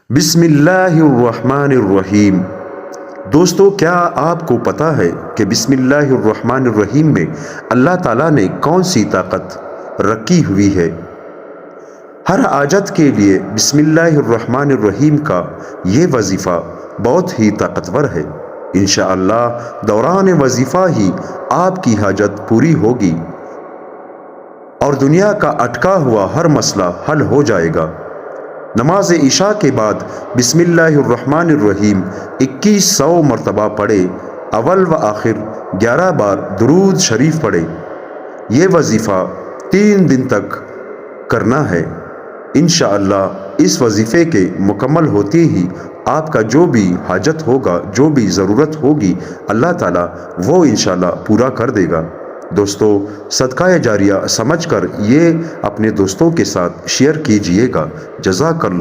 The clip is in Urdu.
بسم اللہ الرحمن الرحیم۔ دوستو، کیا آپ کو پتہ ہے کہ بسم اللہ الرحمن الرحیم میں اللہ تعالیٰ نے کون سی طاقت رکھی ہوئی ہے؟ ہر حاجت کے لیے بسم اللہ الرحمن الرحیم کا یہ وظیفہ بہت ہی طاقتور ہے۔ انشاءاللہ دوران وظیفہ ہی آپ کی حاجت پوری ہوگی اور دنیا کا اٹکا ہوا ہر مسئلہ حل ہو جائے گا۔ نماز عشاء کے بعد بسم اللہ الرحمن الرحیم 2100 مرتبہ پڑھے، اول و آخر 11 بار درود شریف پڑھے۔ یہ وظیفہ 3 دن تک کرنا ہے۔ انشاءاللہ اس وظیفے کے مکمل ہوتے ہی آپ کا جو بھی حاجت ہوگا، جو بھی ضرورت ہوگی، اللہ تعالیٰ وہ انشاءاللہ پورا کر دے گا۔ دوستو، صدقہ جاریہ سمجھ کر یہ اپنے دوستوں کے ساتھ شیئر کیجئے گا۔ جزاک اللہ۔